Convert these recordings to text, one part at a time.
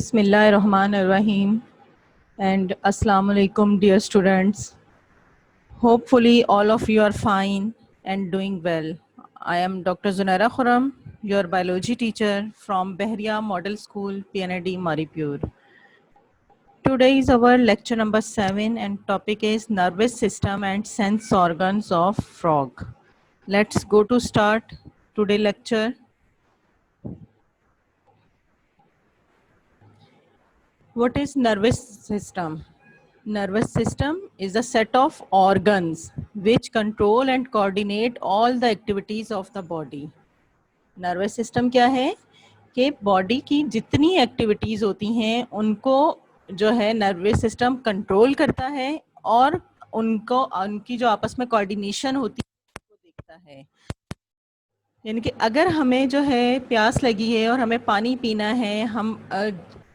Bismillahirrahmanirrahim and Assalamu alaikum dear students. Hopefully all of you are fine and doing well. I am Dr. Zunaira Khuram, your biology teacher from Behriya Model School, PNAD Maripur. Today is our lecture number 7 and topic is nervous system and sense organs of frog. Let's go to start today lecture. What is nervous system? Nervous system is a set of organs which control and coordinate all the activities of the body. Nervous system क्या है कि body की जितनी activities होती हैं उनको जो है नर्वस सिस्टम कंट्रोल करता है और उनकी जो आपस में कोऑर्डिनेशन होती है वो देखता है. यानी कि अगर हमें जो है प्यास लगी है और हमें पानी पीना है, हम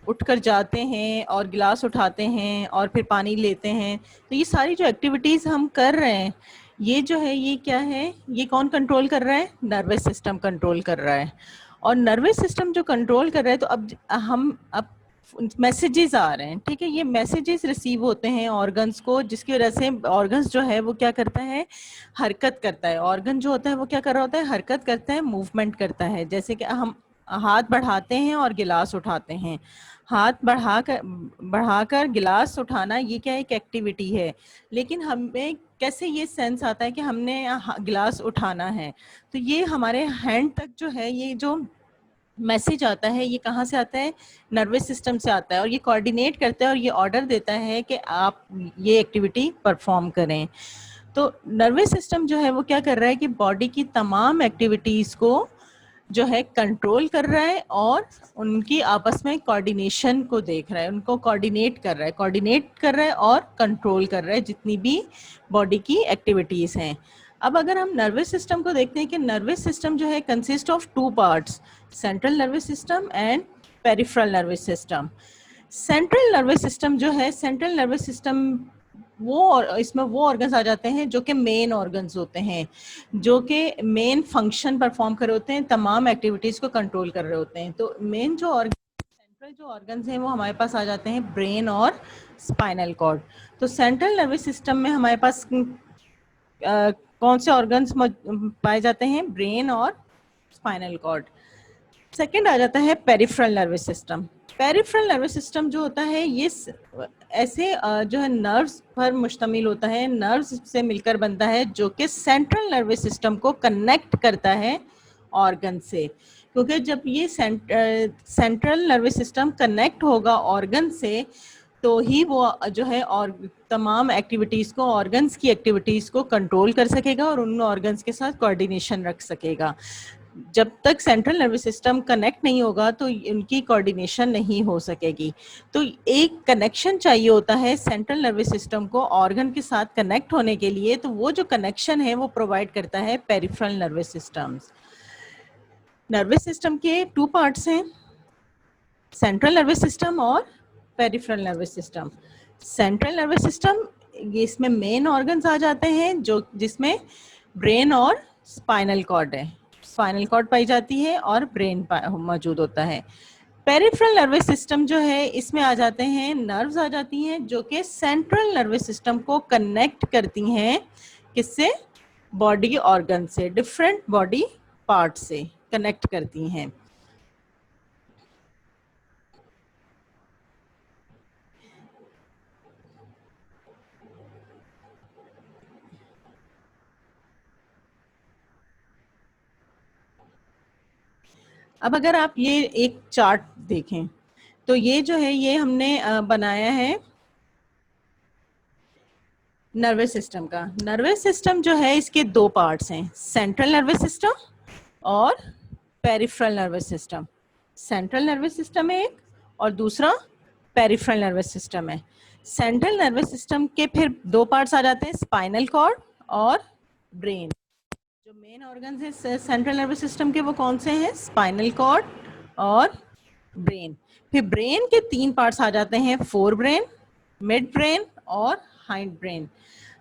उठकर जाते हैं और गिलास उठाते हैं और फिर पानी लेते हैं, तो ये सारी जो एक्टिविटीज़ हम कर रहे हैं ये जो है ये क्या है, ये कौन कंट्रोल कर रहा है? नर्वस सिस्टम कंट्रोल कर रहा है. और नर्वस सिस्टम जो कंट्रोल कर रहा है तो अब मैसेजेस आ रहे हैं, ठीक है. ये मैसेजेस रिसीव होते हैं ऑर्गन्स को, जिसकी वजह से ऑर्गन्स जो है वो क्या करता है, हरकत करता है. ऑर्गन जो होता है वो क्या कर रहा होता है, हरकत करता है, मूवमेंट करता है. जैसे कि हम हाथ बढ़ाते हैं और गिलास उठाते हैं. हाथ बढ़ाकर गिलास उठाना ये क्या एक एक्टिविटी है, लेकिन हमें कैसे ये सेंस आता है कि हमने गिलास उठाना है. तो ये हमारे हैंड तक जो है ये जो मैसेज आता है ये कहाँ से आता है, नर्वस सिस्टम से आता है. और ये कोऑर्डिनेट करता है और ये ऑर्डर देता है कि आप ये एक्टिविटी परफॉर्म करें. तो नर्वस सिस्टम जो है वो क्या कर रहा है कि बॉडी की तमाम एक्टिविटीज़ को जो है कंट्रोल कर रहा है और उनकी आपस में कोऑर्डिनेशन को देख रहा है, उनको कोऑर्डिनेट कर रहा है और कंट्रोल कर रहा है जितनी भी बॉडी की एक्टिविटीज़ हैं. अब अगर हम नर्वस सिस्टम को देखते हैं कि नर्वस सिस्टम जो है consist of 2 parts, central nervous system and peripheral nervous system. Central nervous system जो है, सेंट्रल नर्वस सिस्टम इसमें वो ऑर्गन्स आ जाते हैं जो कि मेन ऑर्गन्स होते हैं, जो कि मेन फंक्शन परफॉर्म कर रहे होते हैं, तमाम एक्टिविटीज़ को कंट्रोल कर रहे होते हैं. तो मेन जो सेंट्रल जो ऑर्गन्स हैं वो हमारे पास आ जाते हैं ब्रेन और स्पाइनल कॉर्ड. तो सेंट्रल नर्वस सिस्टम में हमारे पास कौन से ऑर्गन्स पाए जाते हैं, ब्रेन और स्पाइनल कॉर्ड. सेकंड आ जाता है peripheral nervous system. Peripheral nervous system जो होता है ये ऐसे जो है नर्व्स पर मुश्तमिल होता है, नर्व्स से मिलकर बनता है, जो कि सेंट्रल नर्वस सिस्टम को कनेक्ट करता है ऑर्गन से. क्योंकि जब ये सेंट्रल नर्वस सिस्टम कनेक्ट होगा ऑर्गन से तो ही वो जो है और तमाम एक्टिविटीज़ को, ऑर्गन्स की एक्टिविटीज़ को कंट्रोल कर सकेगा और उन ऑर्गन्स के साथ कोऑर्डिनेशन रख सकेगा. जब तक सेंट्रल नर्वस सिस्टम कनेक्ट नहीं होगा तो उनकी कोऑर्डिनेशन नहीं हो सकेगी. तो एक कनेक्शन चाहिए होता है सेंट्रल नर्वस सिस्टम को ऑर्गन के साथ कनेक्ट होने के लिए. तो वो जो कनेक्शन है वो प्रोवाइड करता है peripheral nervous systems. Nervous system के 2 पार्ट्स हैं, सेंट्रल नर्वस सिस्टम और peripheral nervous system. Central nervous system ये इसमें मेन ऑर्गन्स आ जाते हैं जो जिसमें ब्रेन और स्पाइनल कॉर्ड है, स्पाइनल कॉर्ड पाई जाती है और ब्रेन मौजूद होता है. पेरिफेरल नर्वस सिस्टम जो है इसमें आ जाते हैं नर्व्स आ जाती हैं जो कि सेंट्रल नर्वस सिस्टम को कनेक्ट करती हैं, किससे, बॉडी ऑर्गन से, डिफरेंट बॉडी पार्ट से कनेक्ट करती हैं. अब अगर आप ये एक चार्ट देखें तो ये जो है ये हमने बनाया है नर्वस सिस्टम का. नर्वस सिस्टम जो है इसके 2 पार्ट्स हैं, सेंट्रल नर्वस सिस्टम और peripheral nervous system. Central nervous system है एक और दूसरा पेरिफेरल नर्वस सिस्टम है. सेंट्रल नर्वस सिस्टम के फिर 2 पार्ट्स आ जाते हैं, स्पाइनल कॉर्ड और ब्रेन. जो मेन ऑर्गन्स हैं सेंट्रल नर्वस सिस्टम के वो कौन से हैं, स्पाइनल कॉर्ड और ब्रेन. फिर ब्रेन के 3 पार्ट्स आ जाते हैं, फोर ब्रेन, मिड ब्रेन और हाइंड ब्रेन.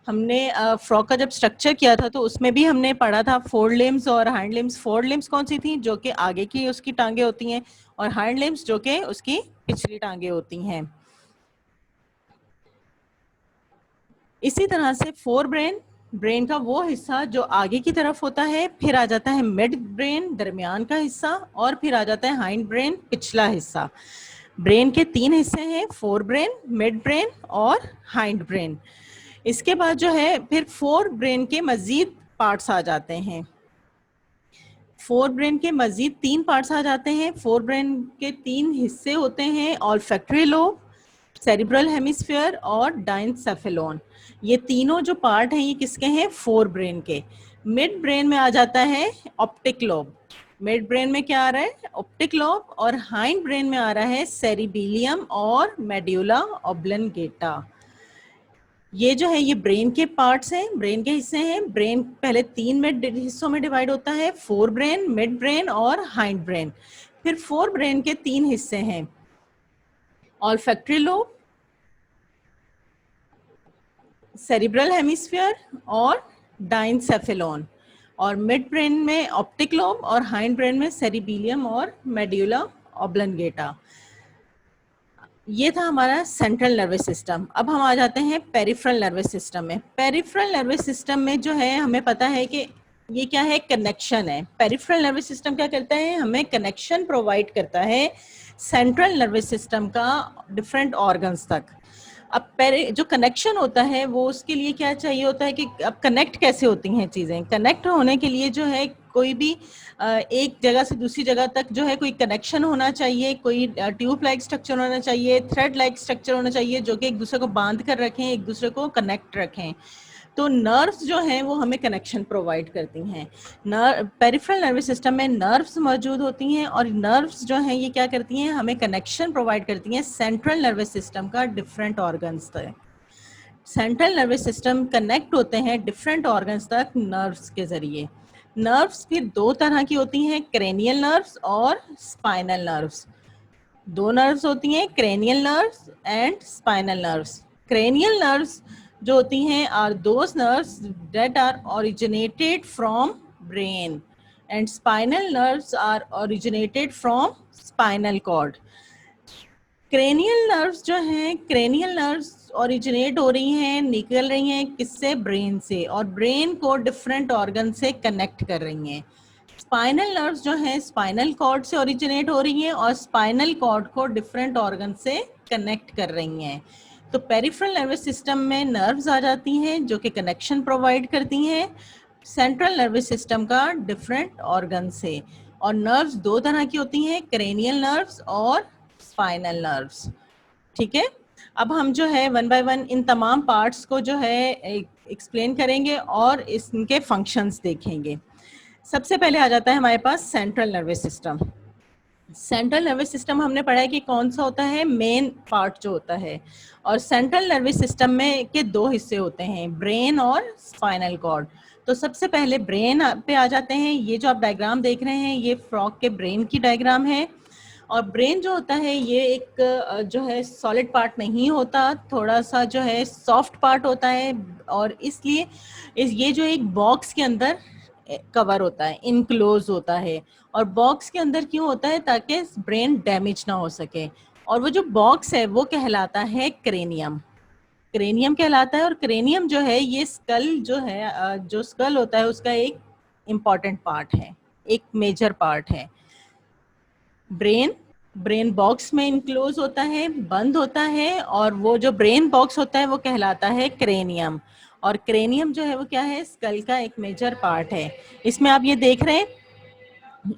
हमने फ्रॉक का जब स्ट्रक्चर किया था तो उसमें भी हमने पढ़ा था फोर लिम्स और हाइंड लिम्स। फोर लिम्स कौन सी थी? जो कि आगे की उसकी टांगे होती हैं, और हाइंड लिम्स जो कि उसकी पिछली टांगे होती हैं। इसी तरह से फोर ब्रेन, ब्रेन का वो हिस्सा जो आगे की तरफ होता है, फिर आ जाता है मिड ब्रेन, दरमियान का हिस्सा, और फिर आ जाता है हाइंड ब्रेन, पिछला हिस्सा। ब्रेन के तीन हिस्से हैं, फोर ब्रेन, मिड ब्रेन और हाइंड ब्रेन। इसके बाद जो है फिर फोर ब्रेन के मजीद पार्ट्स आ जाते हैं। फोर ब्रेन के मजीद तीन पार्ट्स आ जाते हैं। फोर ब्रेन के तीन हिस्से होते हैं, ऑल्फैक्टरी लोब, सेरिब्रल हेमिस्फीयर और डाइनसेफेलॉन। ये तीनों जो पार्ट हैं ये किसके हैं? फोर ब्रेन के। मिड ब्रेन में आ जाता है ऑप्टिक लोब। मिड ब्रेन में क्या आ रहा है? Optic lobe. और हाइंड ब्रेन में आ रहा है सेरिबेलियम और मेड्यूला ऑब्लंगेटा। ये जो है ये ब्रेन के पार्ट्स हैं, ब्रेन के हिस्से हैं। ब्रेन पहले तीन में हिस्सों में डिवाइड होता है, फोर ब्रेन, मिड ब्रेन और हाइंड ब्रेन। फिर फोर ब्रेन के तीन हिस्से हैं, ऑल्फैक्टरी लोब, सेरिब्रल हेमिस्फीयर और डाइनसेफेलॉन। और मिड ब्रेन में ऑप्टिक लोब और हाइंड ब्रेन में सेरिबेलियम और मेड्यूला ऑब्लंगेटा। ये था हमारा सेंट्रल नर्वस सिस्टम। अब हम आ जाते हैं पेरिफेरल नर्वस सिस्टम में। पेरिफेरल नर्वस सिस्टम में जो है हमें पता है कि ये क्या है? कनेक्शन है। पेरिफेरल नर्वस सिस्टम क्या करता है? हमें कनेक्शन प्रोवाइड करता है सेंट्रल नर्वस सिस्टम का डिफरेंट ऑर्गन्स तक। अब जो कनेक्शन होता है वो उसके लिए क्या चाहिए होता है कि अब कनेक्ट कैसे होती हैं चीज़ें? कनेक्ट होने के लिए जो है कोई भी एक जगह से दूसरी जगह तक जो है कोई कनेक्शन होना चाहिए, कोई ट्यूब लाइक स्ट्रक्चर होना चाहिए, थ्रेड लाइक स्ट्रक्चर होना चाहिए, जो कि एक दूसरे को बांध कर रखें, एक दूसरे को कनेक्ट रखें। तो नर्व्स जो हैं वो हमें कनेक्शन प्रोवाइड करती हैं। पेरिफेरल नर्वस सिस्टम में नर्व्स मौजूद होती हैं, और नर्व्स जो हैं ये क्या करती हैं? हमें कनेक्शन प्रोवाइड करती हैं सेंट्रल नर्वस सिस्टम का डिफरेंट ऑर्गन्स तक। सेंट्रल नर्वस सिस्टम कनेक्ट होते हैं डिफरेंट ऑर्गन्स तक नर्व्स के जरिए। नर्व्स फिर दो तरह की होती हैं, क्रेनियल नर्व्स और स्पाइनल नर्व्स। दो नर्व्स होती हैं, cranial nerves and spinal nerves. Cranial nerves जो होती हैं are those nerves that are originated from brain, and spinal nerves are originated from spinal cord. Cranial nerves जो हैं, क्रेनियल नर्व्स ओरिजिनेट हो रही हैं, निकल रही हैं किससे? ब्रेन से, और ब्रेन को डिफरेंट ऑर्गन से कनेक्ट कर रही हैं। स्पाइनल नर्व्स जो हैं स्पाइनल कॉर्ड से ओरिजिनेट हो रही हैं और स्पाइनल कॉर्ड को डिफरेंट ऑर्गन से कनेक्ट कर रही हैं। तो पेरिफेरल नर्वस सिस्टम में नर्व्स आ जाती हैं जो कि कनेक्शन प्रोवाइड करती हैं सेंट्रल नर्वस सिस्टम का डिफरेंट ऑर्गन से। और नर्व्स दो तरह की होती हैं, क्रेनियल नर्व्स और स्पाइनल नर्व्स। ठीक है, अब हम जो है वन बाय वन इन तमाम पार्ट्स को जो है एक्सप्लेन करेंगे और इनके फंक्शंस देखेंगे। सबसे पहले आ जाता है हमारे पास central nervous system. Central nervous system हमने पढ़ा है कि कौन सा होता है? मेन पार्ट जो होता है। और सेंट्रल नर्वस सिस्टम में के दो हिस्से होते हैं, ब्रेन और स्पाइनल कॉर्ड। तो सबसे पहले ब्रेन पे आ जाते हैं। ये जो आप डायग्राम देख रहे हैं ये फ्रॉग के ब्रेन की डायग्राम है। और ब्रेन जो होता है ये एक जो है सॉलिड पार्ट नहीं होता, थोड़ा सा जो है सॉफ्ट पार्ट होता है, और इसलिए ये जो एक बॉक्स के अंदर कवर होता है, इनक्लोज होता है। और बॉक्स के अंदर क्यों होता है? ताकि ब्रेन डैमेज ना हो सके। और वो जो बॉक्स है वो कहलाता है क्रेनियम। क्रेनियम कहलाता है। और क्रेनियम जो है ये स्कल जो है, जो स्कल होता है उसका एक इम्पॉर्टेंट पार्ट है, एक मेजर पार्ट है। ब्रेन बॉक्स में इनक्लोज होता है, बंद होता है, और वो जो ब्रेन बॉक्स होता है वो कहलाता है क्रेनियम। और क्रेनियम जो है वो क्या है? स्कल का एक मेजर पार्ट है। इसमें आप ये देख रहे हैं,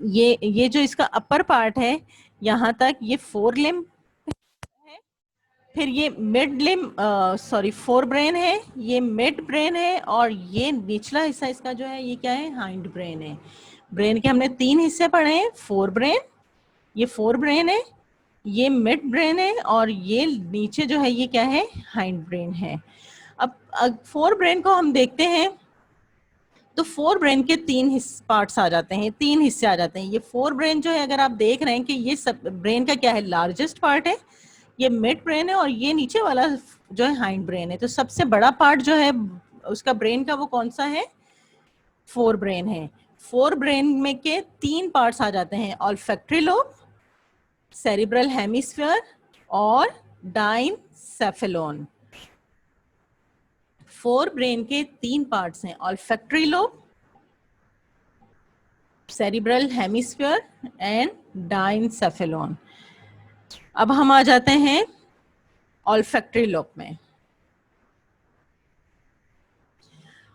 ये जो इसका अपर पार्ट है यहाँ तक ये फोर लिम्ब है, फिर ये मिड लिम्ब फोर ब्रेन है, ये मिड ब्रेन है, और ये निचला हिस्सा इसका जो है ये क्या है? हाइंड ब्रेन है। ब्रेन के हमने तीन हिस्से पढ़े हैं, फोर ब्रेन, ये फोर ब्रेन है, ये मिड ब्रेन है, और ये नीचे जो है ये क्या है? हाइंड ब्रेन है। अब फोर ब्रेन को हम देखते हैं तो फोर ब्रेन के तीन पार्ट्स आ जाते हैं, तीन हिस्से आ जाते हैं। ये फोर ब्रेन जो है अगर आप देख रहे हैं कि ये सब ब्रेन का क्या है? लार्जेस्ट पार्ट है, ये मिड ब्रेन है, और ये नीचे वाला जो है हाइंड ब्रेन है। तो सबसे बड़ा पार्ट जो है उसका ब्रेन का वो कौन सा है, फोर ब्रेन है। फोर ब्रेन में के 3 पार्ट्स आ जाते हैं, ऑल्फैक्टरी लोब, सेरिब्रल हेमिस्फीयर और डाइनसेफेलोन। फोर ब्रेन के 3 पार्ट्स हैं, olfactory lobe, cerebral hemisphere and diencephalon. अब हम आ जाते हैं ऑल्फैक्टरी लोब में।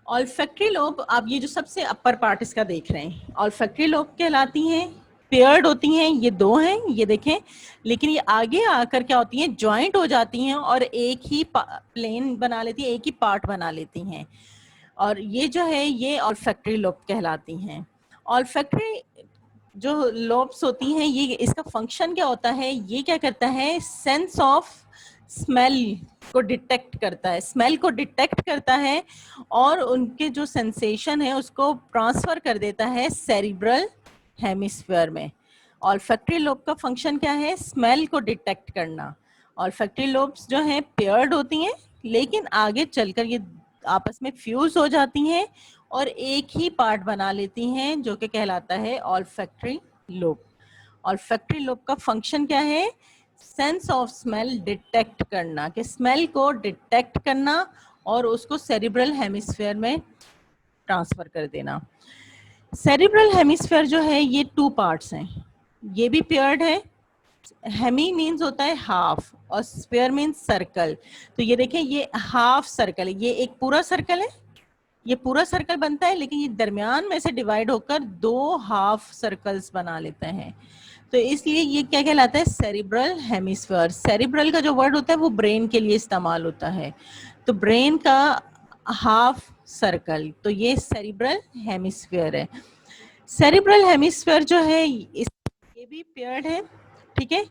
ऑल्फैक्टरी लोब, आप ये जो सबसे अपर पार्ट इसका देख रहे हैं, ऑल्फैक्टरी लोब कहलाती हैं, पेयर्ड होती हैं, ये 2 हैं, ये देखें, लेकिन ये आगे आकर क्या होती हैं, ज्वाइंट हो जाती हैं और एक ही प्लेन बना लेती हैं, एक ही पार्ट बना लेती हैं, और ये जो है ये ऑल्फैक्टरी लोब कहलाती हैं। ऑल्फैक्टरी जो लोब्स होती हैं, ये इसका फंक्शन क्या होता है, ये क्या करता है, सेंस ऑफ स्मेल को डिटेक्ट करता है, स्मेल को डिटेक्ट करता है और उनके जो सेंसेशन है उसको ट्रांसफर कर देता है सेरिब्रल हेमिस्फीयर में। ऑल्फैक्टरी लोब का फंक्शन क्या है, स्मेल को डिटेक्ट करना। ऑल्फैक्टरी लोब्स जो हैं पेयर्ड होती हैं, लेकिन आगे चलकर ये आपस में फ्यूज हो जाती हैं और एक ही पार्ट बना लेती हैं, जो कि कहलाता है ऑल्फैक्टरी लोब। ऑल्फैक्टरी लोब का फंक्शन क्या है, सेंस ऑफ स्मेल डिटेक्ट करना, कि स्मेल को डिटेक्ट करना और उसको सेरिब्रल हेमिस्फीयर में ट्रांसफर कर देना। सेरिब्रल हेमिस्फीयर जो है ये 2 पार्ट्स हैं, ये भी पेयर्ड है। हेमी मीन्स होता है हाफ और स्फीयर मीन्स सर्कल। तो ये देखें, ये हाफ सर्कल है, ये एक पूरा सर्कल है, ये पूरा सर्कल बनता है, लेकिन ये दरमियान में से डिवाइड होकर 2 हाफ सर्कल्स बना लेते हैं। तो इसलिए ये क्या कहलाता है, सेरिब्रल हेमिस्फीयर। सेरिब्रल का जो वर्ड होता है वो ब्रेन के लिए इस्तेमाल होता है, तो ब्रेन का हाफ सर्कल, तो ये सेरिब्रल हेमिस्फीयर है। सेरिब्रल हेमिस्फीयर जो है ये भी पेयर्ड है, ठीक है,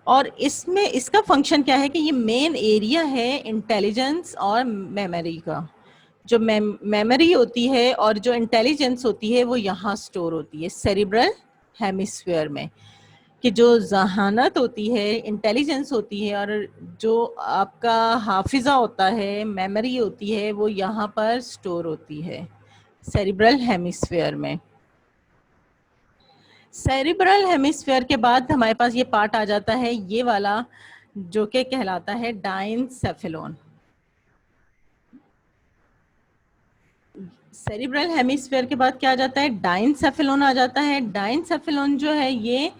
और इसमें इसका फंक्शन क्या है कि ये मेन एरिया है इंटेलिजेंस और मेमोरी का। जो मेमोरी होती है और जो इंटेलिजेंस होती है वो यहाँ स्टोर होती है सेरिब्रल हेमिस्फीयर में, कि जो जहानत होती है, इंटेलिजेंस होती है और जो आपका हाफिजा होता है, मेमोरी होती है, वो यहाँ पर स्टोर होती है सेरिब्रल हेमिस्फीयर में। सेरिब्रल हेमिस्फीयर के बाद हमारे पास ये पार्ट आ जाता है, ये वाला, जो कि कहलाता है डाइनसेफेलोन। सेरिब्रल हेमिस्फीयर के बाद क्या आ जाता है, डाइनसेफेलोन आ जाता है। डाइनसेफेलोन जो है ये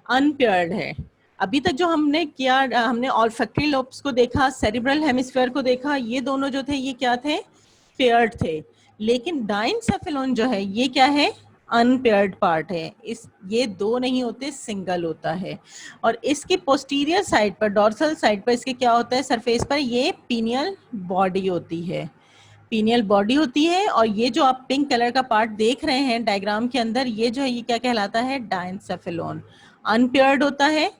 अनपेयर्ड है। अभी तक जो हमने किया, हमने ऑल्फैक्टरी लोब्स को देखा, सेरिब्रल हेमिस्फीयर को देखा, ये दोनों जो थे ये क्या थे, पेयर्ड थे। लेकिन डाइनसेफेलोन जो है ये क्या है, अनपेयर्ड पार्ट है। इस ये 2 नहीं होते, सिंगल होता है। और इसकी पोस्टीरियर साइड पर, डॉर्सल साइड पर इसके क्या होता है, सरफेस पर ये पीनियल बॉडी होती है, पीनियल बॉडी होती है। और ये जो आप पिंक कलर का पार्ट देख रहे हैं डायग्राम के अंदर, ये जो है ये क्या कहलाता है, डाइनसेफेलोन, अनपेयर्ड होता है,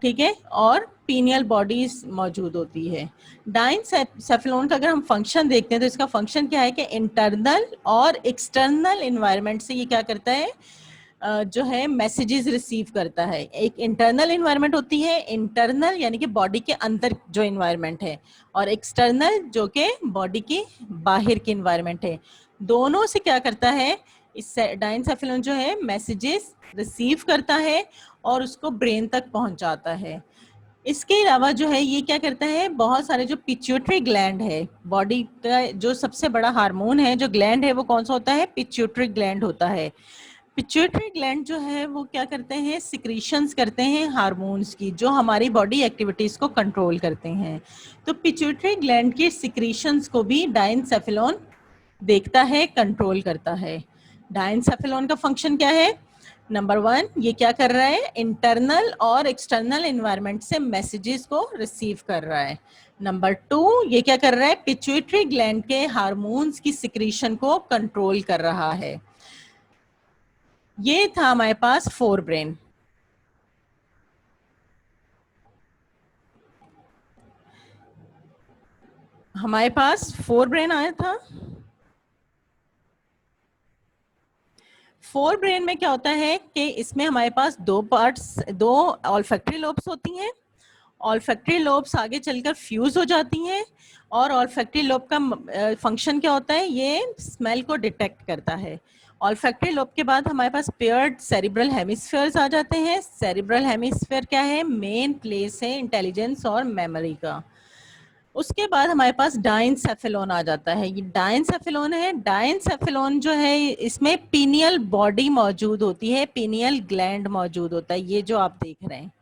ठीक है, और पीनियल बॉडीज मौजूद होती है। डाइनसेफेलोन का अगर हम फंक्शन देखते हैं तो इसका फंक्शन क्या है कि इंटरनल और एक्सटर्नल इन्वायरमेंट से ये क्या करता है, जो है मैसेजेस रिसीव करता है। एक इंटरनल इन्वायरमेंट होती है, इंटरनल यानी कि बॉडी के अंदर जो इन्वायरमेंट है, और एक्सटर्नल जो कि बॉडी की बाहर की इन्वायरमेंट है। दोनों से क्या करता है, इस डाइनसेफेलोन जो है मैसेजेस रिसीव करता है और उसको ब्रेन तक पहुंचाता है। इसके अलावा जो है ये क्या करता है, बहुत सारे जो पिट्यूटरी ग्लैंड है, बॉडी का जो सबसे बड़ा हार्मोन है, जो ग्लैंड है वो कौन सा होता है, पिट्यूटरी ग्लैंड होता है। पिट्यूटरी ग्लैंड जो है वो क्या करते हैं, सिक्रीशंस करते हैं हार्मोन्स की, जो हमारी बॉडी एक्टिविटीज को कंट्रोल करते हैं। तो पिट्यूटरी ग्लैंड की सिक्रीशंस को भी डाइनसेफेलोन देखता है, कंट्रोल करता है। डाइनसेफेलोन का फंक्शन क्या है, नंबर 1 ये क्या कर रहा है, इंटरनल और एक्सटर्नल एनवायरनमेंट से मैसेजेस को रिसीव कर रहा है। नंबर 2 ये क्या कर रहा है, पिट्यूटरी ग्लैंड के हार्मोन्स की सिक्रीशन को कंट्रोल कर रहा है। ये था हमारे पास फोर ब्रेन। हमारे पास फोर ब्रेन आया था। फोर ब्रेन में क्या होता है कि इसमें हमारे पास 2 पार्ट्स, 2 ऑल्फैक्टरी लोब्स होती हैं ऑल्फैक्टरी लोब्स आगे चलकर फ्यूज हो जाती हैं और ऑल्फैक्टरी लोब का फंक्शन क्या होता है, ये स्मेल को डिटेक्ट करता है। ऑल्फैक्टरी लोब के बाद हमारे पास पेयर्ड सेरिब्रल हेमिस्फीयर्स आ जाते हैं। सेरिब्रल हेमिस्फीयर क्या है, मेन प्लेस है इंटेलिजेंस और मेमोरी का। उसके बाद हमारे पास डाइनसेफेलॉन आ जाता है। ये डाइनसेफेलॉन है। डाइनसेफेलॉन जो है इसमें पीनियल बॉडी मौजूद होती है, पीनियल ग्लैंड मौजूद होता है, ये जो आप देख रहे हैं,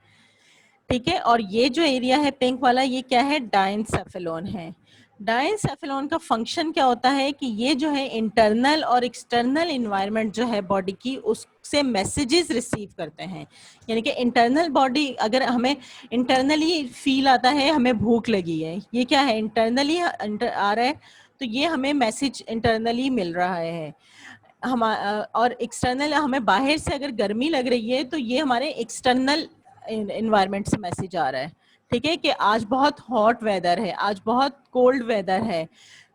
ठीक है। और ये जो एरिया है पिंक वाला, ये क्या है, डाइनसेफेलॉन है। डाइनसेफेलॉन का फंक्शन क्या होता है कि ये जो है इंटरनल और एक्सटर्नल इन्वायरमेंट जो है बॉडी की, उससे मैसेजेस रिसीव करते हैं। यानी कि इंटरनल बॉडी, अगर हमें इंटरनली फील आता है हमें भूख लगी है, ये क्या है, इंटरनली आ रहा है, तो ये हमें मैसेज इंटरनली मिल रहा है। हम और एक्सटर्नल, हमें बाहर से अगर गर्मी लग रही है तो ये हमारे एक्सटर्नल इन्वायरमेंट से मैसेज आ रहा है, ठीक है, कि आज बहुत हॉट वेदर है, आज बहुत कोल्ड वेदर है।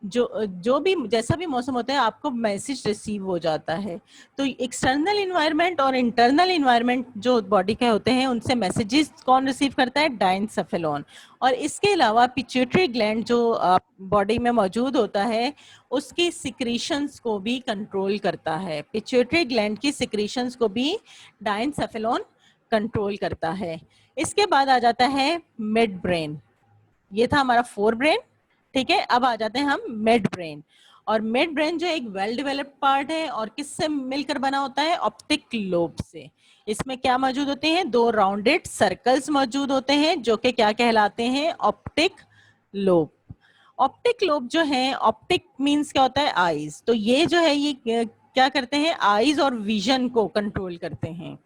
जो भी जैसा भी मौसम होता है आपको मैसेज रिसीव हो जाता है। तो एक्सटर्नल इन्वायरमेंट और इंटरनल इन्वायरमेंट जो बॉडी के होते हैं उनसे मैसेजेस कौन रिसीव करता है, डाइनसेफेलॉन। और इसके अलावा पिट्यूटरी ग्लैंड जो बॉडी में मौजूद होता है उसकी सिक्रीशंस को भी कंट्रोल करता है। पिट्यूटरी ग्लैंड की सिक्रीशंस को भी डाइनसेफेलॉन कंट्रोल करता है। इसके बाद आ जाता है मिड ब्रेन। ये था हमारा फोर ब्रेन, ठीक है। अब आ जाते हैं हम मिड ब्रेन। और मिड ब्रेन जो एक वेल डेवलप्ड पार्ट है और किससे मिलकर बना होता है, ऑप्टिक लोब से। इसमें क्या मौजूद होते हैं, दो राउंडेड सर्कल्स मौजूद होते हैं जो कि क्या कहलाते हैं, ऑप्टिक लोब। ऑप्टिक लोब जो है, ऑप्टिक मींस क्या होता है, आईज। तो ये जो है ये क्या करते हैं, आईज और विजन को कंट्रोल करते हैं।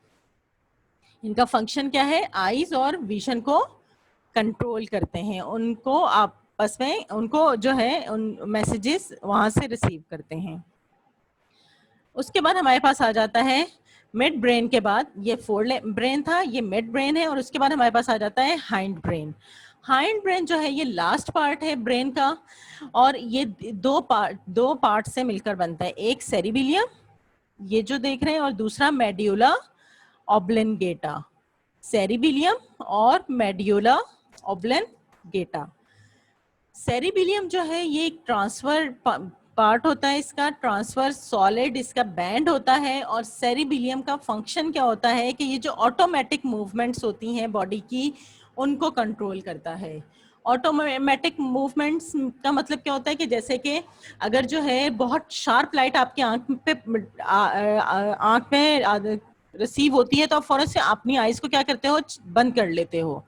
इनका फंक्शन क्या है, आईज और विजन को कंट्रोल करते हैं, उनको आपस में, उनको जो है उन मैसेजेस वहां से रिसीव करते हैं। उसके बाद हमारे पास आ जाता है मिड ब्रेन के बाद, ये फोर ब्रेन था, ये मिड ब्रेन है। और उसके बाद हमारे पास आ जाता है हाइंड ब्रेन। हाइंड ब्रेन जो है ये लास्ट पार्ट है ब्रेन का, और ये दो पार्ट से मिलकर बनता है। एक सेरिबिलियम, ये जो देख रहे हैं, और दूसरा मेड्यूला ऑब्लिंगेटा। सेरिबिलियम और मेड्यूला ऑब्लिंगेटा। सेरिबिलियम जो है ये एक ट्रांसफर पार्ट होता है, इसका ट्रांसफर सॉलिड इसका बैंड होता है। और सेरिबिलियम का फंक्शन क्या होता है कि ये जो ऑटोमेटिक मूवमेंट्स होती हैं बॉडी की उनको कंट्रोल करता है। ऑटोमेटिक मूवमेंट्स का मतलब क्या होता है कि जैसे कि अगर जो है बहुत शार्प लाइट आपकी आंख में रिसीव होती है तो आप फौरन से अपनी आईज को क्या करते हो, बंद कर लेते हो।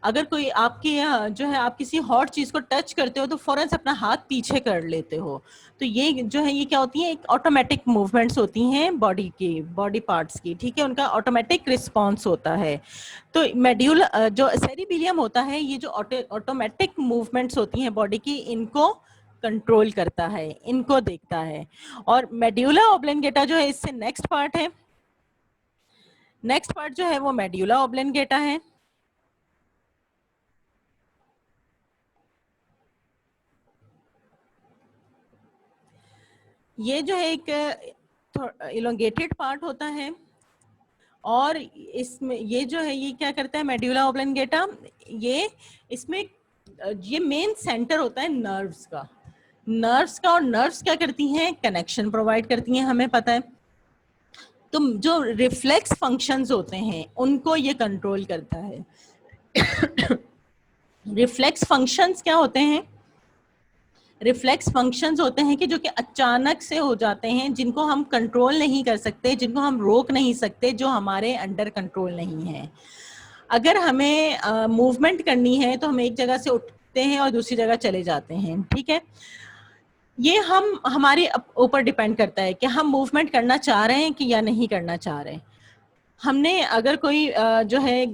अगर कोई आपके जो है, आप किसी हॉट चीज को टच करते हो तो फौरन से अपना हाथ पीछे कर लेते हो। तो ये जो है ये क्या होती है, एक ऑटोमेटिक मूवमेंट्स होती हैं बॉडी की, बॉडी पार्ट्स की, ठीक है, उनका ऑटोमेटिक रिस्पॉन्स होता है। तो मेड्यूला जो सेरिबिलियम होता है, ये जो ऑटोमेटिक मूवमेंट्स होती हैं बॉडी की, इनको कंट्रोल करता है, इनको देखता है। और मेड्यूला ऑब्लिंगेटा जो है इससे नेक्स्ट पार्ट है। नेक्स्ट पार्ट जो है वो मेड्यूला ऑब्लिंगेटा है। ये जो है एक इलोंगेटेड पार्ट होता है, और इसमें ये जो है ये क्या करता है, मेड्यूला ऑब्लिंगेटा, ये इसमें ये मेन सेंटर होता है नर्व्स का। नर्व्स का, और नर्व्स क्या करती हैं, कनेक्शन प्रोवाइड करती हैं, हमें पता है। तो जो रिफ्लेक्स फंक्शंस होते हैं उनको ये कंट्रोल करता है। रिफ्लेक्स फंक्शंस क्या होते हैं, रिफ्लेक्स फंक्शंस होते हैं कि जो कि अचानक से हो जाते हैं, जिनको हम कंट्रोल नहीं कर सकते, जिनको हम रोक नहीं सकते, जो हमारे अंडर कंट्रोल नहीं है। अगर हमें मूवमेंट करनी है तो हम एक जगह से उठते हैं और दूसरी जगह चले जाते हैं, ठीक है। ये हम हमारे ऊपर डिपेंड करता है कि हम मूवमेंट करना चाह रहे हैं कि या नहीं करना चाह रहे हैं। हमने अगर कोई जो है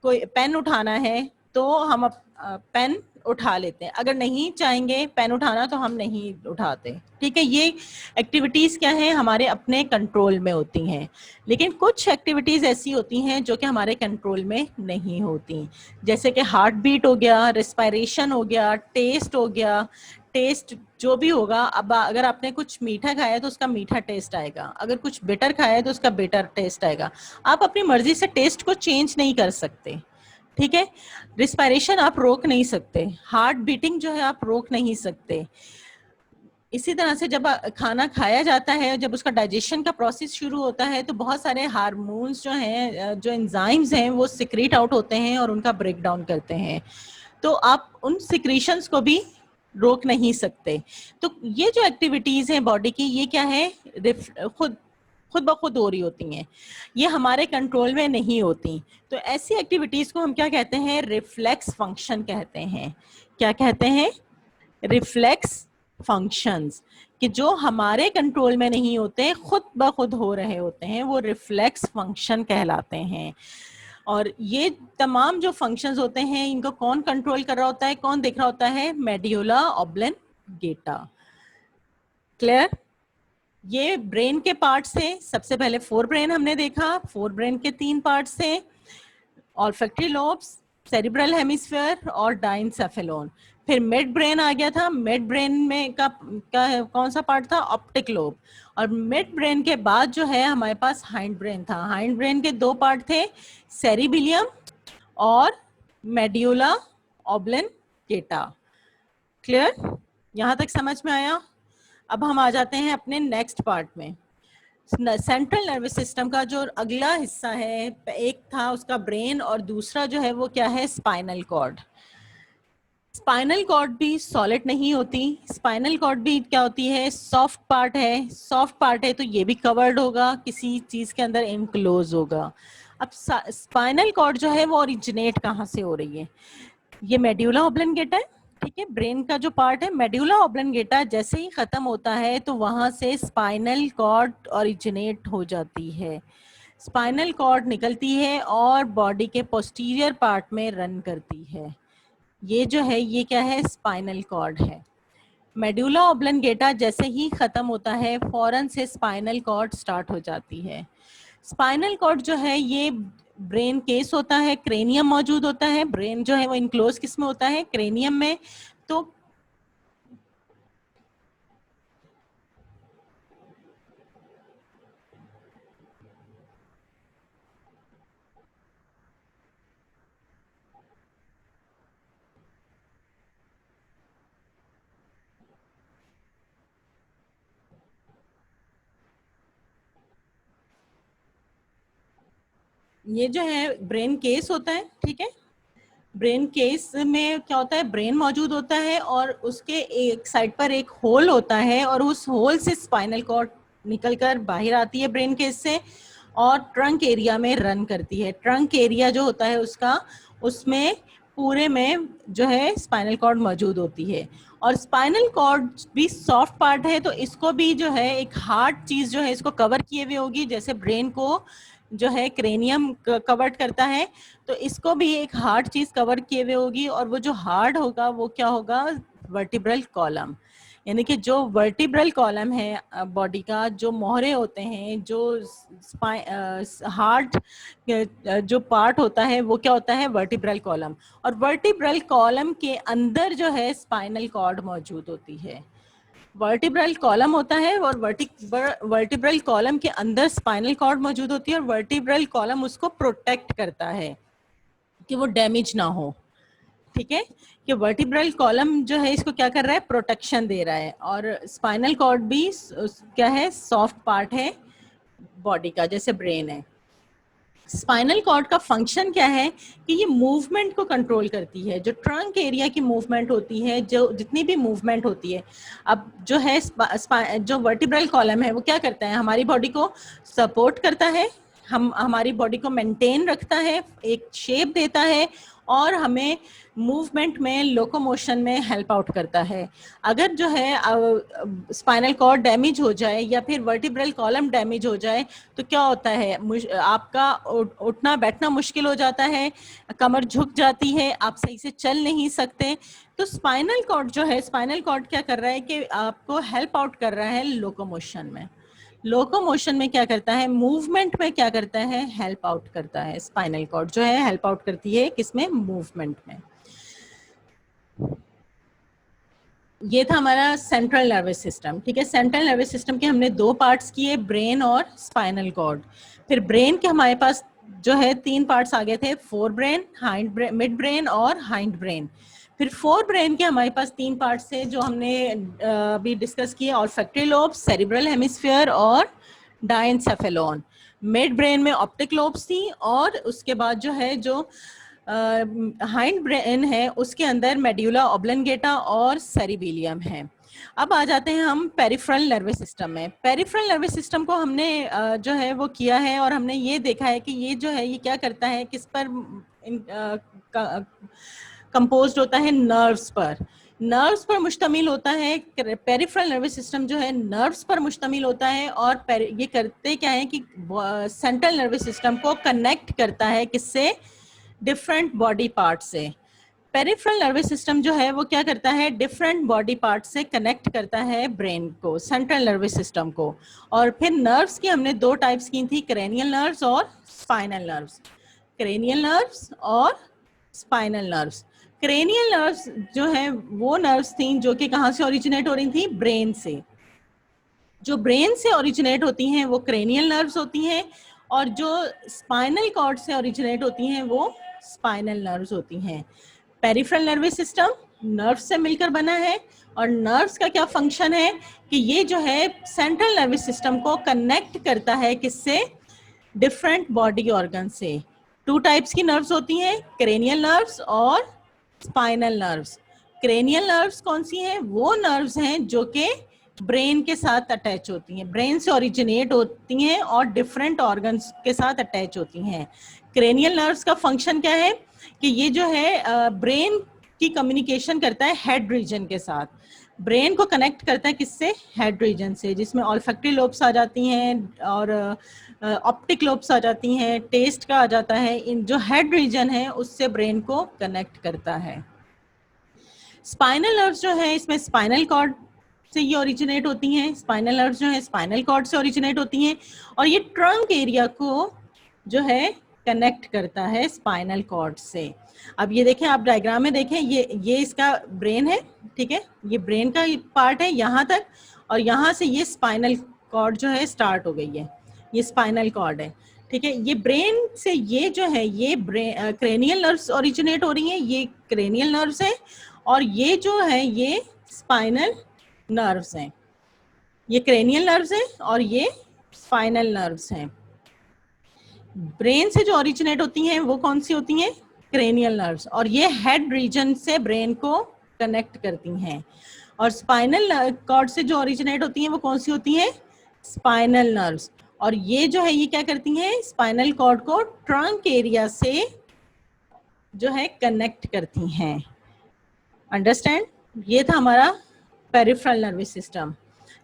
कोई पेन उठाना है तो हम पेन उठा लेते हैं, अगर नहीं चाहेंगे पेन उठाना तो हम नहीं उठाते, ठीक है। ये एक्टिविटीज क्या है, हमारे अपने कंट्रोल में होती हैं। लेकिन कुछ एक्टिविटीज ऐसी होती हैं जो कि हमारे कंट्रोल में नहीं होती, जैसे कि हार्ट बीट हो गया, रेस्पिरेशन हो गया, टेस्ट हो गया। टेस्ट जो भी होगा, अब अगर आपने कुछ मीठा खाया तो उसका मीठा टेस्ट आएगा, अगर कुछ बिटर खाया है तो उसका बिटर टेस्ट आएगा। आप अपनी मर्जी से टेस्ट को चेंज नहीं कर सकते, ठीक है। रिस्पायरेशन आप रोक नहीं सकते, हार्ट बीटिंग जो है आप रोक नहीं सकते। इसी तरह से जब खाना खाया जाता है, जब उसका डाइजेशन का प्रोसेस शुरू होता है, तो बहुत सारे हार्मोन्स जो हैं, जो एंजाइम्स हैं, वो सिक्रीट आउट होते हैं और उनका ब्रेक डाउन करते हैं। तो आप उन सिक्रीशंस को भी रोक नहीं सकते। तो ये जो एक्टिविटीज हैं बॉडी की, ये क्या है, खुद खुद ब खुद हो रही होती हैं, ये हमारे कंट्रोल में नहीं होती। तो ऐसी एक्टिविटीज को हम क्या कहते हैं, रिफ्लेक्स फंक्शन कहते हैं। क्या कहते हैं, रिफ्लेक्स फंक्शंस, कि जो हमारे कंट्रोल में नहीं होते, खुद ब खुद हो रहे होते हैं, वो रिफ्लेक्स फंक्शन कहलाते हैं। और ये तमाम जो फंक्शंस होते हैं, इनको कौन कंट्रोल कर रहा होता है, कौन देख रहा होता है, मेड्यूला ऑब्लिंगेटा। क्लियर? ये ब्रेन के पार्ट्स हैं। सबसे पहले फोर ब्रेन हमने देखा, फोर ब्रेन के तीन पार्ट्स हैं, ऑल्फैक्टरी लोब्स, सेरिब्रल हेमिस्फीयर और डाइनसेफेलोन। फिर मिड ब्रेन आ गया था। मिड ब्रेन में का कौन सा पार्ट था, ऑप्टिक लोब। और मिड ब्रेन के बाद जो है हमारे पास हाइंड ब्रेन था। हाइंड ब्रेन के दो पार्ट थे, सेरिबिलियम और मेड्यूला ऑब्लिंगेटा। क्लियर? यहां तक समझ में आया? अब हम आ जाते हैं अपने नेक्स्ट पार्ट में। सेंट्रल नर्वस सिस्टम का जो अगला हिस्सा है, एक था उसका ब्रेन और दूसरा जो है वो क्या है, स्पाइनल कॉर्ड। स्पाइनल कॉर्ड भी सॉलिड नहीं होती। स्पाइनल कॉर्ड भी क्या होती है, सॉफ्ट पार्ट है। सॉफ्ट पार्ट है तो ये भी कवर्ड होगा, किसी चीज के अंदर इनक्लोज होगा। अब स्पाइनल कॉर्ड जो है वो ओरिजिनेट कहाँ से हो रही है, ये मेड्यूला ऑब्लिंगेटा है। ठीक है, ब्रेन का जो पार्ट है मेड्यूला ऑब्लिंगेटा, जैसे ही खत्म होता है तो वहां से स्पाइनल कॉर्ड ओरिजिनेट हो जाती है। स्पाइनल कॉर्ड निकलती है और बॉडी के पोस्टीरियर पार्ट में रन करती है। ये जो है ये क्या है, स्पाइनल कॉर्ड है। मेड्यूला ऑब्लिंगेटा जैसे ही खत्म होता है, फौरन से स्पाइनल कॉर्ड स्टार्ट हो जाती है। स्पाइनल कॉर्ड जो है ये ब्रेन केस होता है, क्रेनियम मौजूद होता है। ब्रेन जो है वो इनक्लोज किस में होता है, क्रेनियम में। तो ये जो है ब्रेन केस होता है। ठीक है, ब्रेन केस में क्या होता है, ब्रेन मौजूद होता है और उसके एक साइड पर एक होल होता है और उस होल से स्पाइनल कॉर्ड निकलकर बाहर आती है ब्रेन केस से और ट्रंक एरिया में रन करती है। ट्रंक एरिया जो होता है उसका, उसमें पूरे में जो है स्पाइनल कॉर्ड मौजूद होती है। और स्पाइनल कॉर्ड भी सॉफ्ट पार्ट है, तो इसको भी जो है एक हार्ड चीज जो है इसको कवर किए हुए होगी, जैसे ब्रेन को जो है क्रेनियम कवर करता है, तो इसको भी एक हार्ड चीज कवर किए हुए होगी। और वो जो हार्ड होगा वो क्या होगा, वर्टिब्रल कॉलम। यानी कि जो वर्टिब्रल कॉलम है बॉडी का, जो मोहरे होते हैं, जो हार्ट जो पार्ट होता है वो क्या होता है, वर्टिब्रल कॉलम। और वर्टिब्रल कॉलम के अंदर जो है स्पाइनल कॉर्ड मौजूद होती है। वर्टिब्रल कॉलम होता है और वर्टिब्रल कॉलम के अंदर स्पाइनल कॉर्ड मौजूद होती है और वर्टिब्रल कॉलम उसको प्रोटेक्ट करता है कि वो डैमेज ना हो। ठीक है, कि वर्टिब्रल कॉलम जो है इसको क्या कर रहा है, प्रोटेक्शन दे रहा है। और स्पाइनल कॉर्ड भी क्या है, सॉफ्ट पार्ट है बॉडी का, जैसे ब्रेन है। स्पाइनल कॉर्ड का फंक्शन क्या है कि ये मूवमेंट को कंट्रोल करती है, जो ट्रंक एरिया की मूवमेंट होती है, जो जितनी भी मूवमेंट होती है। अब जो है जो वर्टिब्रल कॉलम है वो क्या करता है, हमारी बॉडी को सपोर्ट करता है, हमारी बॉडी को मेंटेन रखता है, एक शेप देता है और हमें मूवमेंट में, लोकोमोशन में हेल्प आउट करता है। अगर जो है स्पाइनल कॉर्ड डैमेज हो जाए या फिर वर्टिब्रल कॉलम डैमेज हो जाए तो क्या होता है, आपका उठना बैठना मुश्किल हो जाता है, कमर झुक जाती है, आप सही से चल नहीं सकते। तो स्पाइनल कॉर्ड जो है, स्पाइनल कॉर्ड क्या कर रहा है कि आपको हेल्प आउट कर रहा है लोकोमोशन में। लोकोमोशन में क्या करता है, मूवमेंट में क्या करता है, हेल्प आउट करता है। स्पाइनल कॉर्ड जो है हेल्प आउट करती है किसमें, मूवमेंट में। ये था हमारा सेंट्रल नर्वस सिस्टम। ठीक है, सेंट्रल नर्वस सिस्टम के हमने दो पार्ट्स किए, ब्रेन और स्पाइनल कॉर्ड। फिर ब्रेन के हमारे पास जो है 3 पार्ट्स आ गए थे, fore brain, hind brain, mid brain और हाइंड ब्रेन। फिर फोर ब्रेन के हमारे पास 3 पार्ट्स थे जो हमने अभी डिस्कस किए, ऑल्फैक्टरी लोब, सेरिब्रल हेमिस्फीयर और डायनसेफेलॉन। मिड ब्रेन में ऑप्टिक लोब्स थी और उसके बाद जो है जो हाइंड ब्रेन है उसके अंदर मेड्यूला ऑब्लंगेटा और सेरिबेलियम है। अब आ जाते हैं हम पेरिफेरल नर्वस सिस्टम में। पेरिफेरल नर्वस सिस्टम को हमने जो है वो किया है और हमने ये देखा है कि ये जो है ये क्या करता है, किस पर कंपोज्ड होता है, नर्व्स पर। नर्व्स पर मुश्तमिल होता है, पेरिफेरल नर्वस सिस्टम जो है नर्व्स पर मुश्तमिल होता है और ये करते क्या है कि सेंट्रल नर्वस सिस्टम को कनेक्ट करता है किससे, डिफरेंट बॉडी पार्ट से। पेरिफेरल नर्वस सिस्टम जो है वो क्या करता है, डिफरेंट बॉडी पार्ट से कनेक्ट करता है ब्रेन को, सेंट्रल नर्वस सिस्टम को। और फिर नर्व्स की हमने 2 टाइप्स की थी, क्रेनियल नर्व्स और स्पाइनल नर्व्स। क्रेनियल नर्व्स और स्पाइनल नर्व्स। क्रेनियल नर्व्स जो है वो नर्व्स थी जो कि कहाँ से ओरिजिनेट हो रही थी, ब्रेन से। जो ब्रेन से ओरिजिनेट होती हैं वो क्रेनियल नर्व्स होती हैं और जो स्पाइनल कॉर्ड से ओरिजिनेट होती हैं वो स्पाइनल नर्व्स होती हैं। पेरिफेरल नर्वस सिस्टम नर्व से मिलकर बना है और नर्व्स का क्या फंक्शन है कि ये जो है सेंट्रल नर्वस सिस्टम को कनेक्ट करता है किससे, डिफरेंट बॉडी ऑर्गन से। 2 टाइप्स की नर्व्स होती हैं, क्रेनियल नर्व्स और स्पाइनल नर्व्स। क्रेनियल नर्व्स कौन सी हैं, वो नर्व्स हैं जो कि ब्रेन के साथ अटैच होती हैं, ब्रेन से ओरिजिनेट होती हैं और डिफरेंट ऑर्गन्स के साथ अटैच होती हैं। क्रेनियल नर्व्स का फंक्शन क्या है कि ये जो है ब्रेन की कम्युनिकेशन करता है हेड रीजन के साथ, ब्रेन को कनेक्ट करता है किससे, हेड रीजन से, जिसमें ऑल्फैक्टरी लोब्स आ जाती हैं और ऑप्टिक लोब्स आ जाती हैं, टेस्ट का आ जाता है। इन जो हेड रीजन है उससे ब्रेन को कनेक्ट करता है। स्पाइनल नर्व्स जो है इसमें स्पाइनल कॉर्ड से ये ओरिजिनेट होती हैं, स्पाइनल नर्व्स जो है स्पाइनल कॉर्ड से ओरिजिनेट होती हैं और ये ट्रंक एरिया को जो है कनेक्ट करता है स्पाइनल कॉर्ड से। अब ये देखें, आप डायग्राम में देखें, ये इसका ब्रेन है, ठीक है, ये ब्रेन का पार्ट है यहाँ तक और यहाँ से ये स्पाइनल कॉर्ड जो है स्टार्ट हो गई है, ये स्पाइनल कॉर्ड है, ठीक है। ये ब्रेन से ये जो है ये क्रेनियल नर्व्स ओरिजिनेट हो रही हैं, ये क्रेनियल नर्व्स है और ये जो है ये स्पाइनल नर्व्स हैं, ये क्रेनियल नर्व्स हैं और ये स्पाइनल नर्व्स हैं। ब्रेन से जो ओरिजिनेट होती हैं वो कौन सी होती हैं, क्रेनियल नर्व्स, और ये हेड रीजन से ब्रेन को कनेक्ट करती हैं। और स्पाइनल कॉर्ड से जो ओरिजिनेट होती हैं वो कौन सी होती हैं, स्पाइनल नर्व्स, और ये जो है ये क्या करती हैं, स्पाइनल कॉर्ड को ट्रंक एरिया से जो है कनेक्ट करती हैं। अंडरस्टैंड, ये था हमारा peripheral nervous system.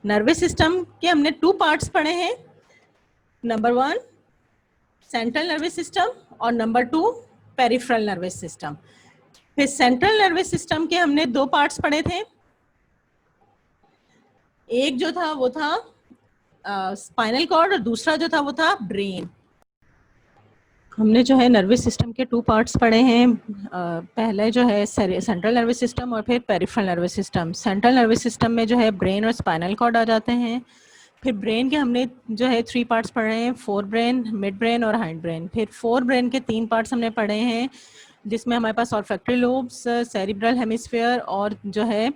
Nervous system के हमने 2 पार्ट्स पढ़े हैं, नंबर 1 सेंट्रल नर्वस सिस्टम और नंबर 2 पेरिफेरल नर्वस सिस्टम। फिर सेंट्रल नर्वस सिस्टम के हमने 2 पार्ट्स पढ़े थे, एक जो था वो था स्पाइनल कॉर्ड और दूसरा जो था वो था ब्रेन। हमने जो है नर्वस सिस्टम के 2 पार्ट्स पढ़े हैं, पहले जो है सेंट्रल नर्वस सिस्टम और फिर peripheral nervous system. Central nervous system में जो है ब्रेन और स्पाइनल कॉर्ड आ जाते हैं। फिर ब्रेन के हमने जो है 3 पार्ट्स पढ़े हैं, फोर ब्रेन, मिड ब्रेन और हाइंड ब्रेन। फिर फोर ब्रेन के 3 पार्ट्स हमने पढ़े हैं जिसमें हमारे पास ऑल्फैक्टरी लोब्स, सेरिब्रल हेमिस्फीयर और जो है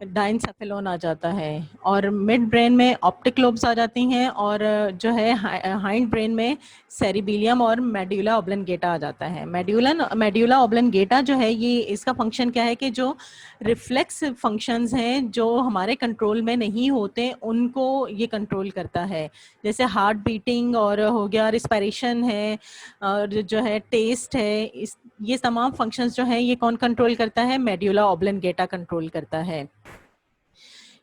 डायनसेफेलॉन आ जाता है। और मिड ब्रेन में ऑप्टिक लोब्स आ जाती हैं और जो है हाइंड ब्रेन में सेरिबेलियम और मेड्यूला ऑब्लंगेटा आ जाता है। मेड्यूला ऑब्लंगेटा जो है ये इसका फंक्शन क्या है कि जो रिफ्लेक्स फंक्शंस हैं जो हमारे कंट्रोल में नहीं होते उनको ये कंट्रोल करता है, जैसे हार्ट बीटिंग और हो गया, रिस्पायरेशन है और जो है टेस्ट है, ये तमाम फंक्शंस जो है ये कौन कंट्रोल करता है, मेड्यूला ऑब्लंगेटा कंट्रोल करता है।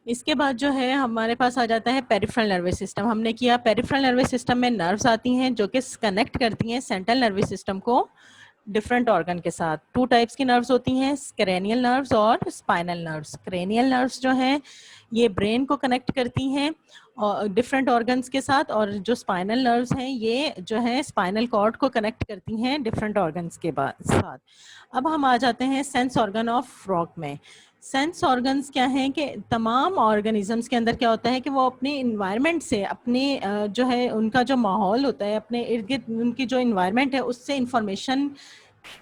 इसके बाद जो है हमारे पास आ जाता है पेरिफेरल नर्वस सिस्टम। हमने किया पेरिफेरल नर्वस सिस्टम में नर्व्स आती हैं जो कि कनेक्ट करती हैं सेंट्रल नर्वस सिस्टम को डिफरेंट ऑर्गन के साथ। 2 टाइप्स की नर्व्स होती हैं, क्रेनियल नर्व्स और स्पाइनल नर्व्स। क्रेनियल नर्व्स जो हैं ये ब्रेन को कनेक्ट करती हैं डिफरेंट ऑर्गन्स के साथ, और जो स्पाइनल नर्व्स हैं ये जो है स्पाइनल कॉर्ड को कनेक्ट करती हैं डिफरेंट ऑर्गन्स के साथ। अब हम आ जाते हैं सेंस ऑर्गन ऑफ फ्रॉग में। सेंस ऑर्गन्स क्या हैं कि तमाम ऑर्गेनिजम्स के अंदर क्या होता है कि वो अपने इन्वायरमेंट से, अपने जो है उनका जो माहौल होता है, अपने इर्द गिर्द उनकी जो इन्वायरमेंट है उससे इंफॉर्मेशन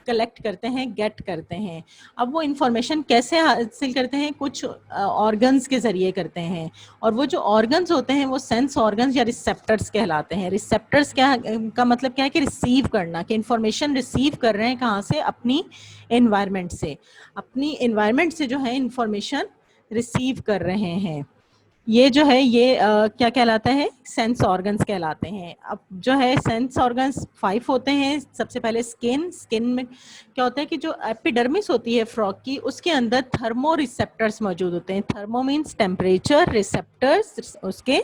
कलेक्ट करते हैं, गेट करते हैं। अब वो इंफॉर्मेशन कैसे हासिल करते हैं? कुछ ऑर्गन्स के ज़रिए करते हैं, और वो जो ऑर्गन्स होते हैं वो सेंस ऑर्गन्स या रिसेप्टर्स कहलाते हैं। रिसेप्टर्स क्या का मतलब क्या है कि रिसीव करना, कि इंफॉर्मेशन रिसीव कर रहे हैं कहाँ से? अपनी एनवायरनमेंट से। अपनी एनवायरनमेंट से जो है इंफॉर्मेशन रिसीव कर रहे हैं। ये जो है ये क्या कहलाता है? सेंस ऑर्गन्स कहलाते हैं। अब जो है सेंस ऑर्गन्स 5 होते हैं। सबसे पहले स्किन। स्किन में क्या होता है कि जो एपिडर्मिस होती है फ्रॉग की, उसके अंदर थर्मो रिसेप्टर्स मौजूद होते हैं। थर्मो मीन्स टेम्परेचर, रिसेप्टर्स उसके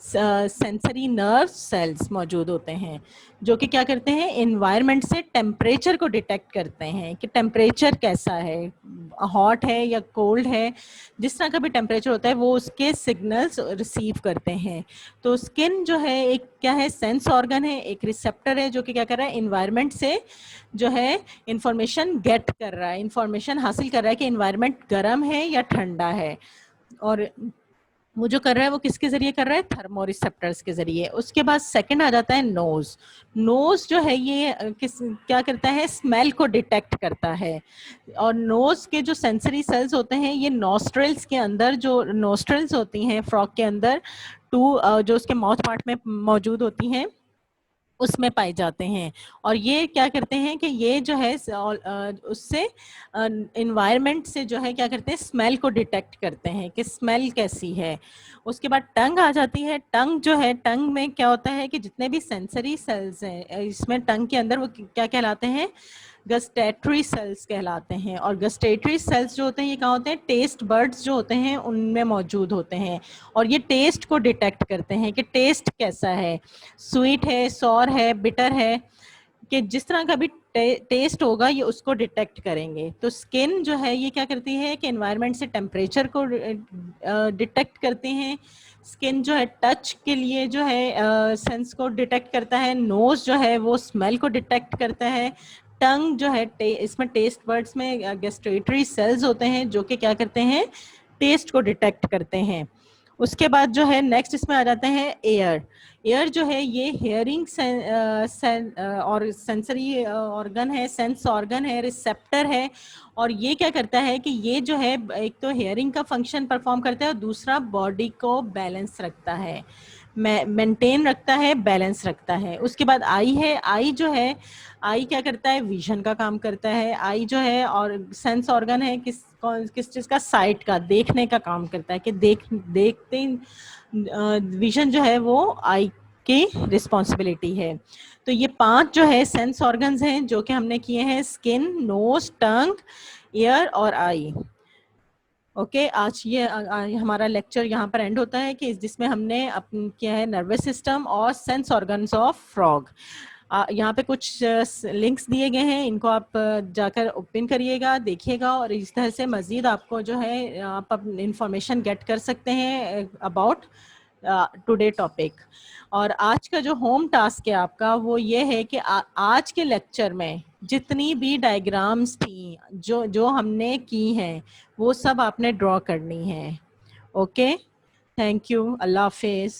सेंसरी नर्व सेल्स मौजूद होते हैं, जो कि क्या करते हैं? एनवायरनमेंट से टेम्परेचर को डिटेक्ट करते हैं कि टेम्परेचर कैसा है, हॉट है या कोल्ड है। जिस तरह का भी टेम्परेचर होता है वो उसके सिग्नल्स रिसीव करते हैं। तो स्किन जो है एक क्या है? सेंस ऑर्गन है, एक रिसेप्टर है जो कि क्या कर रहा है? एनवायरनमेंट से जो है इंफॉर्मेशन गेट कर रहा है, इंफॉर्मेशन हासिल कर रहा है कि एनवायरनमेंट गर्म है या ठंडा है। और वो जो कर रहा है वो किसके जरिए कर रहा है? थर्मो रिसेप्टर्स के जरिए। उसके बाद सेकंड आ जाता है नोज। नोज जो है ये किस क्या करता है? स्मेल को डिटेक्ट करता है। और नोज के जो सेंसरी सेल्स होते हैं ये नॉस्ट्रल्स के अंदर, जो नॉस्ट्रल्स होती हैं फ्रॉग के अंदर, जो उसके माउथ पार्ट में मौजूद होती हैं, उसमें पाए जाते हैं। और ये क्या करते हैं कि ये जो है उससे इन्वायरमेंट से जो है क्या करते हैं? स्मेल को डिटेक्ट करते हैं कि स्मेल कैसी है। उसके बाद टंग आ जाती है। टंग जो है, टंग में क्या होता है कि जितने भी सेंसरी सेल्स हैं इसमें टंग के अंदर, वो क्या कहलाते हैं? गस्टेटरी सेल्स कहलाते हैं। और गस्टेटरी सेल्स जो होते हैं ये कहाँ होते हैं? टेस्ट बर्ड्स जो होते हैं उनमें मौजूद होते हैं। और ये टेस्ट को डिटेक्ट करते हैं कि टेस्ट कैसा है, स्वीट है, सॉर है, बिटर है, कि जिस तरह का भी टेस्ट होगा ये उसको डिटेक्ट करेंगे। तो स्किन जो है ये क्या करती है कि एनवायरनमेंट से टेम्परेचर को डिटेक्ट करते हैं। स्किन जो है टच के लिए जो है सेंस को डिटेक्ट करता है। नोज जो है वो स्मेल को डिटेक्ट करता है। टंग जो है इसमें टेस्ट बर्ड्स में गैस्ट्रेटरी सेल्स होते हैं जो कि क्या करते हैं? टेस्ट को डिटेक्ट करते हैं। उसके बाद जो है नेक्स्ट इसमें आ जाते हैं एयर। एयर जो है ये हेयरिंग और सेंसरी ऑर्गन है, सेंस ऑर्गन है, रिसेप्टर है। और ये क्या करता है कि ये जो है एक तो हेयरिंग का फंक्शन परफॉर्म करता है और दूसरा बॉडी को बैलेंस रखता है, मेंटेन रखता है, बैलेंस रखता है। उसके बाद आई है। आई जो है, आई क्या करता है? विजन का काम करता है। आई जो है और सेंस ऑर्गन है किस चीज़ का? साइट का, देखने का काम करता है कि देखते विजन जो है वो आई की रिस्पॉन्सिबिलिटी है। तो ये 5 जो है सेंस ऑर्गन्स हैं जो कि हमने किए हैं: स्किन, नोज, टंग, ईयर और आई। ओके आज ये हमारा लेक्चर यहाँ पर एंड होता है कि जिसमें हमने अपन किया है नर्वस सिस्टम और सेंस ऑर्गन्स ऑफ फ्रॉग। यहाँ पे कुछ लिंक्स दिए गए हैं, इनको आप जाकर ओपन करिएगा, देखिएगा, और इस तरह से मज़ीद आपको जो है आप इंफॉर्मेशन गेट कर सकते हैं अबाउट टुडे टॉपिक। और आज का जो होम टास्क है आपका वो ये है कि आज के लेक्चर में जितनी भी डायग्राम्स थी जो जो हमने की हैं वो सब आपने ड्रॉ करनी है। ओके, थैंक यू, अल्लाह हाफिज़।